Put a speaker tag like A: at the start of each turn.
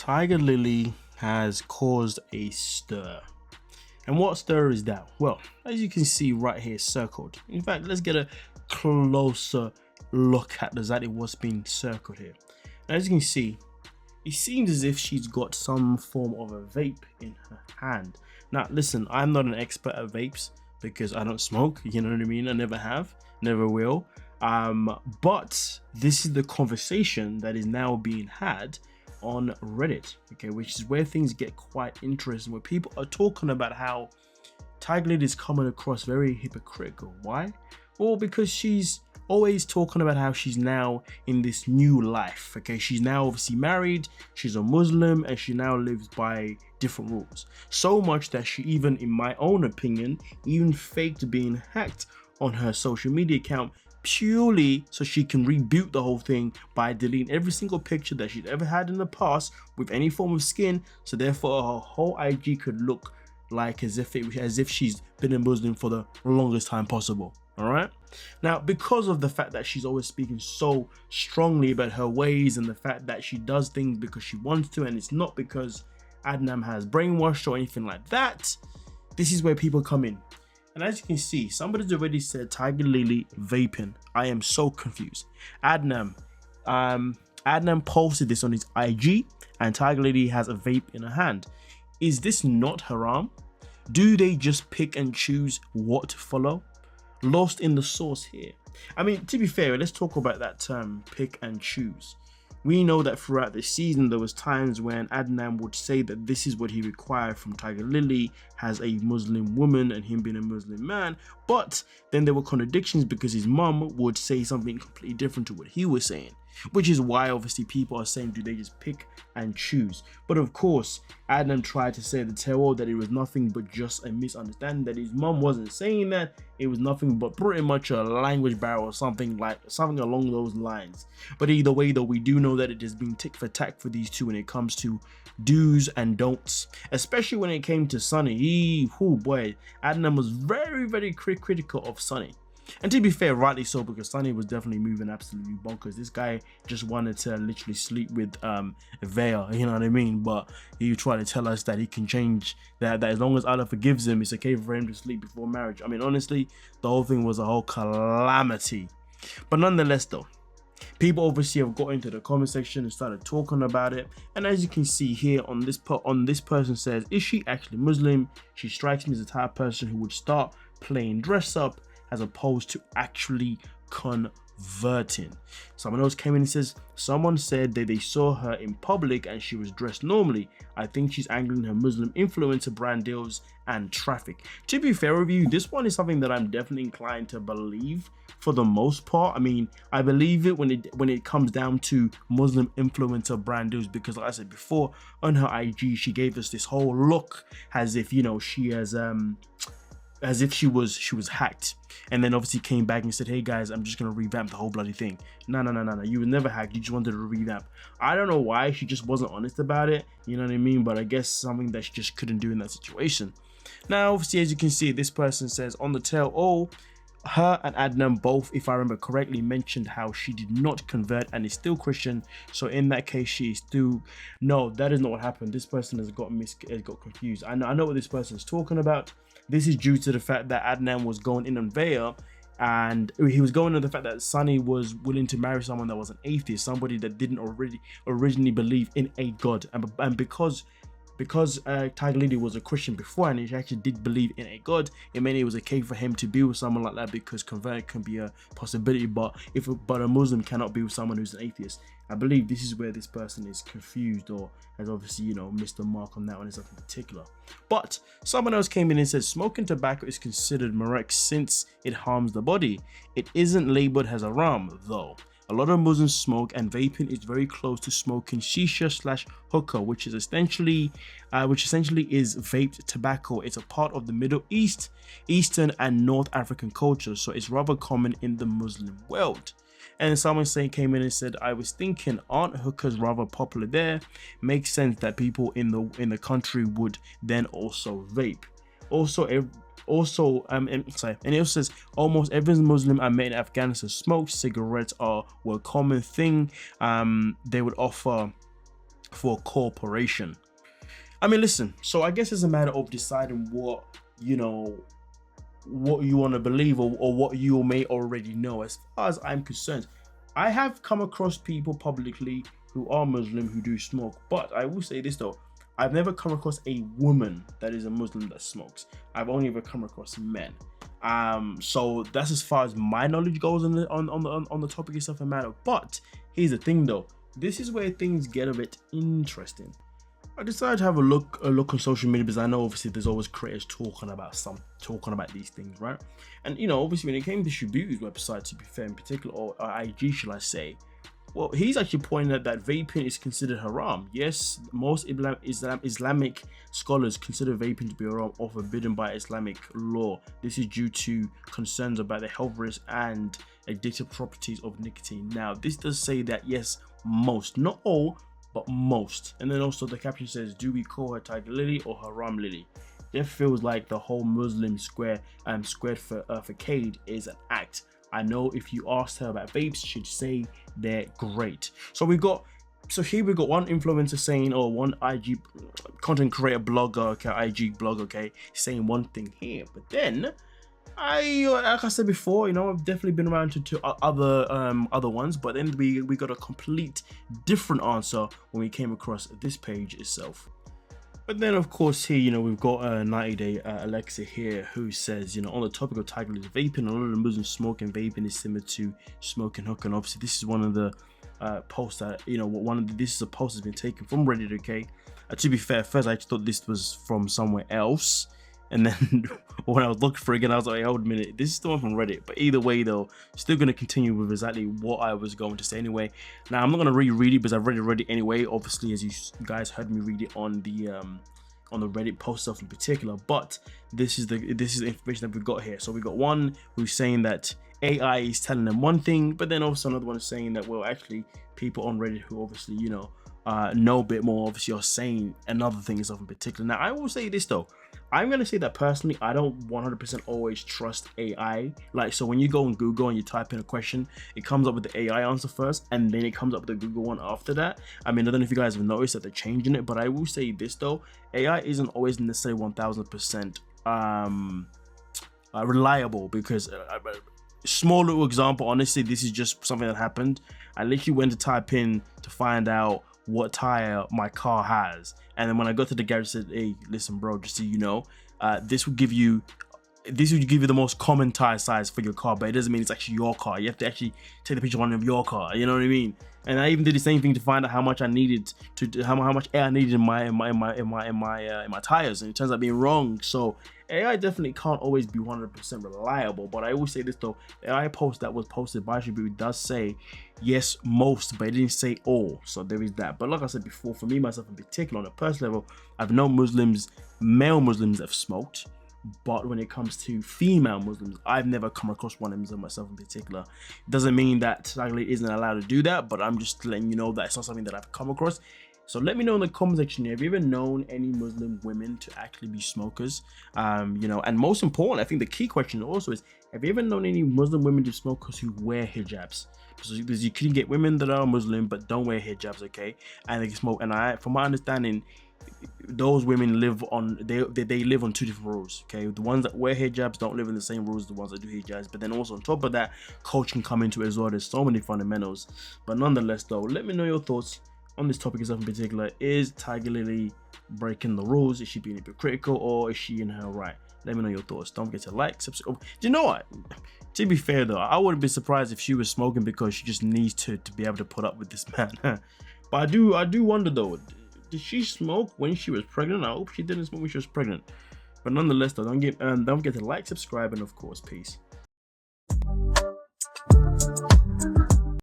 A: Tigerlily has caused a stir. And what stir is that? Well, as you can see right here circled. In fact, let's get a closer look at exactly what's being circled here. And as you can see, it seems as if she's got some form of a vape in her hand. Now, listen, I'm not an expert at vapes because I don't smoke, you know what I mean? I never have, never will. But this is the conversation that is now being had on Reddit, okay, which is where things get quite interesting, where people are talking about how Tigerlily is coming across very hypocritical. Why? Well, because she's always talking about how she's now in this new life, okay? She's now obviously married, she's a Muslim, and she now lives by different rules. So much that she even, in my own opinion, even faked being hacked on her social media account purely so she can reboot the whole thing by deleting every single picture that she'd ever had in the past with any form of skin, so therefore her whole IG could look like as if she's been a Muslim for the longest time possible. All right, now because of the fact that she's always speaking so strongly about her ways and the fact that she does things because she wants to and it's not because Adnan has brainwashed or anything like that, this is where people come in. And as you can see, somebody's already said Tigerlily vaping. I am so confused. Adnan posted this on his IG, and Tigerlily has a vape in her hand. Is this not haram? Do they just pick and choose what to follow? Lost in the sauce here. I mean, to be fair, let's talk about that term, pick and choose. We know that throughout the season, there was times when Adnan would say that this is what he required from Tigerlily as a Muslim woman and him being a Muslim man, but then there were contradictions because his mum would say something completely different to what he was saying, which is why obviously people are saying, do they just pick and choose? But of course, Adnan tried to say the tell that it was nothing but just a misunderstanding, that his mum wasn't saying that, it was nothing but pretty much a language barrier or something along those lines. But either way though, we do know that it has been tick for tack for these two when it comes to do's and don'ts, especially when it came to Sunny. Oh boy, Adnan was very critical of Sunny. And to be fair, rightly so, because Sunny was definitely moving absolutely bonkers. This guy just wanted to literally sleep with Vea, you know what I mean? But he tried to tell us that he can change, that as long as Allah forgives him, it's okay for him to sleep before marriage. I mean, honestly, the whole thing was a whole calamity. But nonetheless though, people obviously have got into the comment section and started talking about it. And as you can see here on this person says, is she actually Muslim? She strikes me as the type of person who would start playing dress up as opposed to actually converting. Someone else came in and says, someone said that they saw her in public and she was dressed normally. I think she's angling her Muslim influencer brand deals and traffic. To be fair with you, this one is something that I'm definitely inclined to believe for the most part. I mean, I believe it when it comes down to Muslim influencer brand deals, because like I said before, on her IG she gave us this whole look as if, you know, she has as if she was hacked, and then obviously came back and said, hey guys, I'm just gonna revamp the whole bloody thing. No, you were never hacked, you just wanted to revamp. I don't know why she just wasn't honest about it, you know what I mean? But I guess something that she just couldn't do in that situation. Now obviously, as you can see, this person says on the tell, her and Adnan both, if I remember correctly, mentioned how she did not convert and is still Christian, so in that case she is still... No, that is not what happened. This person has got confused. I know what this person is talking about. This is due to the fact that Adnan was going in on Vea, and he was going on the fact that Sunny was willing to marry someone that was an atheist, somebody that didn't originally believe in a god, and because Tigerlily was a Christian before and he actually did believe in a god, it meant it was okay for him to be with someone like that, because converting can be a possibility, but a Muslim cannot be with someone who's an atheist. I believe this is where this person is confused, or has obviously, you know, missed the mark on that one in something particular. But someone else came in and said smoking tobacco is considered marek since it harms the body. It isn't labeled as haram though. A lot of Muslims smoke, and vaping is very close to smoking shisha/hookah, which essentially is vaped tobacco. It's a part of the Middle East, Eastern and North African culture, so it's rather common in the Muslim world. And someone came in and said, I was thinking, aren't hookahs rather popular there? Makes sense that people in the country would then also vape. And it also says almost every Muslim I met in Afghanistan smoked cigarettes were a common thing. They would offer for a corporation. I mean, listen, so I guess it's a matter of deciding what, you know, what you want to believe, or what you may already know. As far as I'm concerned, I have come across people publicly who are Muslim who do smoke, but I will say this though, I've never come across a woman that is a Muslim that smokes. I've only ever come across men. So that's as far as my knowledge goes on the topic itself and matter. But here's the thing though, this is where things get a bit interesting. I decided to have a look on social media, because I know obviously there's always creators talking about these things, right? And you know, obviously when it came to Shabu's website, to be fair, in particular, or IG, shall I say, well, he's actually pointing out that vaping is considered haram. Yes, most Islamic scholars consider vaping to be haram or forbidden by Islamic law. This is due to concerns about the health risks and addictive properties of nicotine. Now, this does say that yes, most, not all, but most. And then also the caption says, do we call her Tigerlily or Haram Lily? It feels like the whole Muslim squared facade is an act. I know if you asked her about vapes, she'd say they're great. So here we got one influencer saying, or one IG content creator blogger, okay, IG blogger, okay, saying one thing here. But then like I said before, you know, I've definitely been around to other ones, but then we got a complete different answer when we came across this page itself. But then of course here, you know, we've got 90-day Alexa here, who says, you know, on the topic of Tigerlily vaping, a lot of the Muslims smoking vaping is similar to smoking hookah. And obviously this is one of the posts that, you know, this is a post that's been taken from Reddit, okay? To be fair, first I thought this was from somewhere else, and then when I was looking for it again, I was like, hold a minute, this is the one from Reddit. But either way though, still going to continue with exactly what I was going to say anyway. Now, I'm not going to reread it because I've read it anyway, obviously, as you guys heard me read it on the Reddit post stuff in particular. But this is the information that we've got here. So we got one who's saying that AI is telling them one thing, but then also another one is saying that, well, actually people on Reddit who obviously, you know a bit more, obviously are saying another thing and stuff in particular. Now, I will say this though, I'm going to say that personally, I don't 100% always trust AI. Like, so when you go on Google and you type in a question, it comes up with the AI answer first, and then it comes up with the Google one after that. I mean, I don't know if you guys have noticed that they're changing it, but I will say this though, AI isn't always necessarily 1000% reliable, because small little example, honestly, this is just something that happened. I literally went to type in to find out what tire my car has, and then when I got to the garage, I said, hey, listen bro, just so you know, this would give you the most common tire size for your car, but it doesn't mean it's actually your car. You have to actually take the picture of your car, you know what I mean? And I even did the same thing to find out how much I needed to how much air I needed in my tires, and it turns out being wrong. So AI definitely can't always be 100% reliable. But I always say this though, the AI post that was posted by Shabu does say yes, most, but it didn't say all. So there is that. But like I said before, for me myself in particular, on a personal level, I've known male Muslims that have smoked. But when it comes to female Muslims, I've never come across one of them myself in particular. Doesn't mean that Tigerlily isn't allowed to do that, but I'm just letting you know that it's not something that I've come across. So let me know in the comment section here, have you ever known any Muslim women to actually be smokers? You know, and most important, I think the key question also is, have you ever known any Muslim women to smokers who wear hijabs? Because you can get women that are Muslim but don't wear hijabs, okay, and they can smoke. And from my understanding, those women live on they live on two different rules, okay? The ones that wear hijabs don't live in the same rules as the ones that do hijabs. But then also on top of that, culture can come into it as well. There's so many fundamentals. But nonetheless though, let me know your thoughts on this topic itself in particular. Is Tigerlily breaking the rules? Is she being hypocritical, or is she in her right? Let me know your thoughts. Don't forget to like, subscribe. Do you know what, to be fair though, I wouldn't be surprised if she was smoking because she just needs to be able to put up with this man. But I do wonder though, did she smoke when she was pregnant? I hope she didn't smoke when she was pregnant. But nonetheless though, don't forget to like, subscribe, and of course, peace.